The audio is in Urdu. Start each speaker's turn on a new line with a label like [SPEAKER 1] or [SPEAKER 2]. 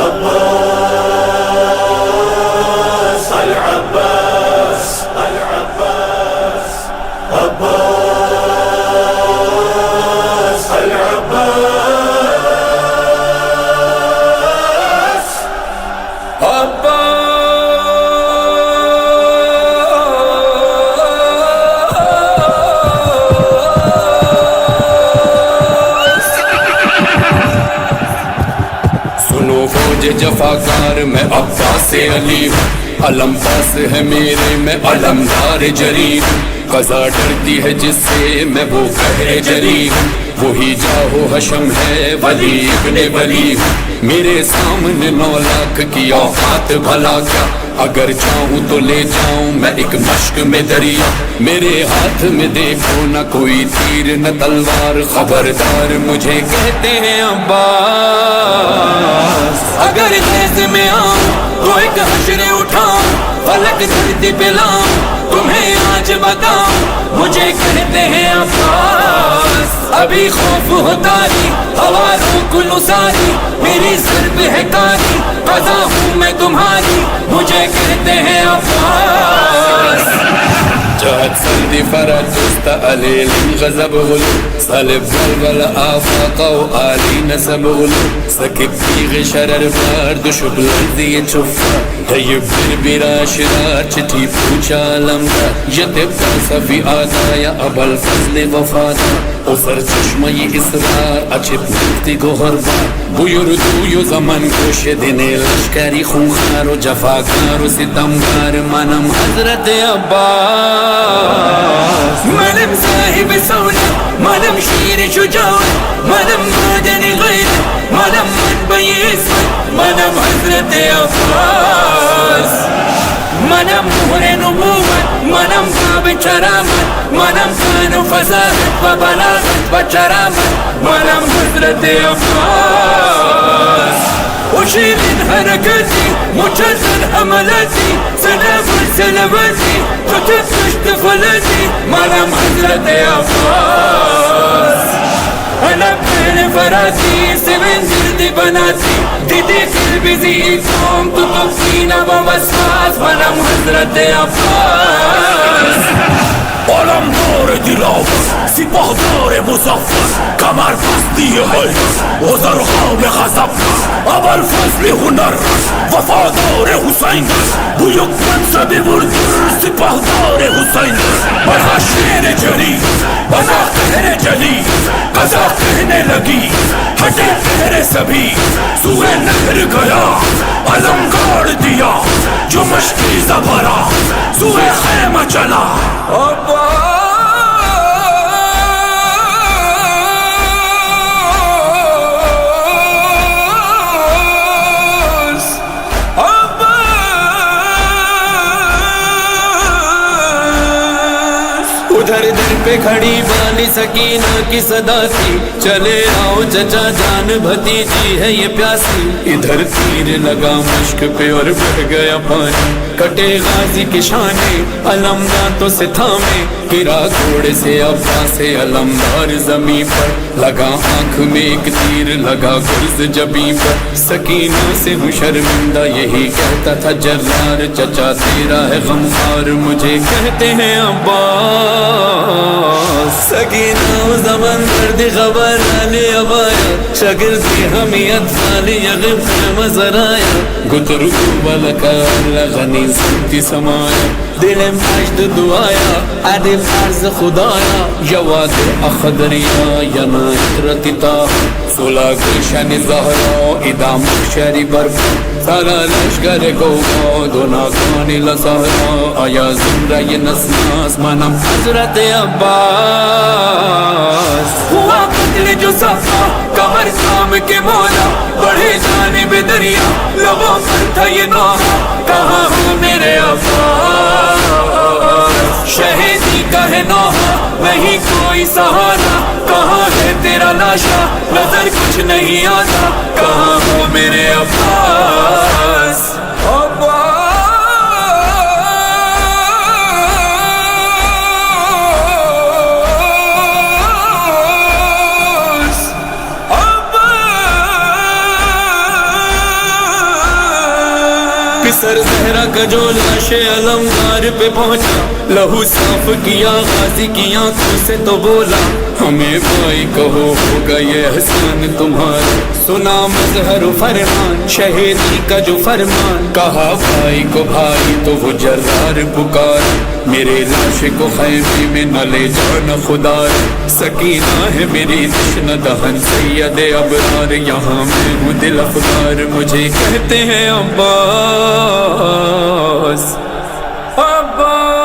[SPEAKER 1] عباس العباس العباس عباس العباس
[SPEAKER 2] سنو فوج جفاکار میں عباس علی ہوں، علم پاس ہے میرے میں علمدار جری ہوں، قضا ڈرتی ہے جس سے میں وہ قہر جری ہوں، وہی جاہو حشم ہے ولی ابن ولی ہوں، میرے سامنے 9 لاکھ کی اوقات بھلا کیا، اگر چاہوں تو لے جاؤں میں ایک مشک میں دریا، میرے ہاتھ میں دیکھو نہ کوئی تیر نہ تلوار، خبردار مجھے کہتے ہیں عباس، اگر تیز میں آؤں تو ایک حشر اٹھاؤں، فلک دھرتی پہ لاؤں، تمہیں آج بتاؤں، مجھے کہتے ہیں عباس، ابھی خوف ہوتا ہی ہواروں کو نثاری، میری ضرب ہے کاری، قضا ہوں میں تمہاری، مجھے کہتے ہیں عباس، جاءت سلدي فرج استأليل غزب غلو صلب بلبل آفاق وآلي نسب غلو سكب في غشرر بارد شبل ذي تشفى طيب بربرا شرار چٹھی پوچھا علمدار يتبقى صفي آدايا أبا الفضل وفادا اسر چشمي إصرار أچپ نکتی گوھر بار بيردو زمن گوش دن لشکری خونخار و جفاکار و ستمگار منم حضرت عباس، منم صاحب سولة، منم شیر شجاعت، منم معدن غیر، منم منبع اسمت، منم حضرت عباس، منم مہر نبوت، منم باب کرامت، منم خان و فضاحت و بلاغت و کرامت، منم حضرت عباس، أشيل حركاتي مجدد حملاتي سلام سلاماتي تتفتش طفلاتي منام حضرت عباس، أنا بين فراتي سمن جلدي بناتي ديدي قلبي زيتهم تطفينا ووسواس منام حضرت عباس، علمدار دلاور سپاهدار مظفر کمر بستی حیدر وزرقام غضب ابا الفضل هنر وفادار حسین بیک منصب مردر سپاهدار حسین بنا شیر جلی بنا قہر جلی قضا کہنے لگی ہٹے پہر سبھی سوئے نہر گیا علم گاڑ دیا جو مشکی زبرا سوئے خیمہ چلا ادھر در پہ کھڑی بانی سکینہ کی صدا تھی، چلے آؤ چچا جان بھتیجی ہے یہ پیاسی، ادھر تیر لگا مشک پہ اور بڑھ گیا پانی، کٹے غازی کی شانے علم دانتوں سے تھامے، گرا گھوڑے سے عباس علمدار زمین پر، لگا آنکھ میں ایک تیر لگا گرز جبیں پر، سکینہ سے ہوں شرمندہ یہی کہتا تھا جرار چچا تیرا ہے غمخوار، مجھے کہتے ہیں عباس، سکینہ و زمن درد خبر آلی ابایا شگردی حمیت خالی یغب خیمہ زرایا گترکو بلکا لغنی سنتی سمایا دلم عجد دعایا عدل عرض خدایا یواد اخدریا ینا اطرتی تاہ سولا گلشن زہرا ادا مخشری برفا سارا لشگر گوگا دونا کانی لسہرا آیا زمرہ نسناس منم حضرت عباس، ہوا قتل جو صفا کمر سام کے مولا بڑھے جانب دریا لبوں پر تھا یہ نوحہ کہاں ہوں میرے عباس، شہیدی کا ہے نوحہ نہیں کوئی سہارا کہاں ہے تیرا لاشا نظر کچھ نہیں آتا کہاں ہوں میرے عباس، سر زہرا کا جو لاش علمدار پہ پہنچا، لہو صاف کیا غازی کی آنکھوں سے تو بولا ہمیں بھائی کہو ہوگا یہ احسان تمہارا، سنا مظہر و فرحان شہیدی کا جو فرمان، کہا بھائی کو بھائی تو وہ جرار پکارا، میرے لاش کو خیمے میں نہ لے جانا خدا، سکینہ ہے میری تشنہ دہن سید ابرار، یہاں میں ہوں دل افگار مجھے کہتے ہیں عباس عباس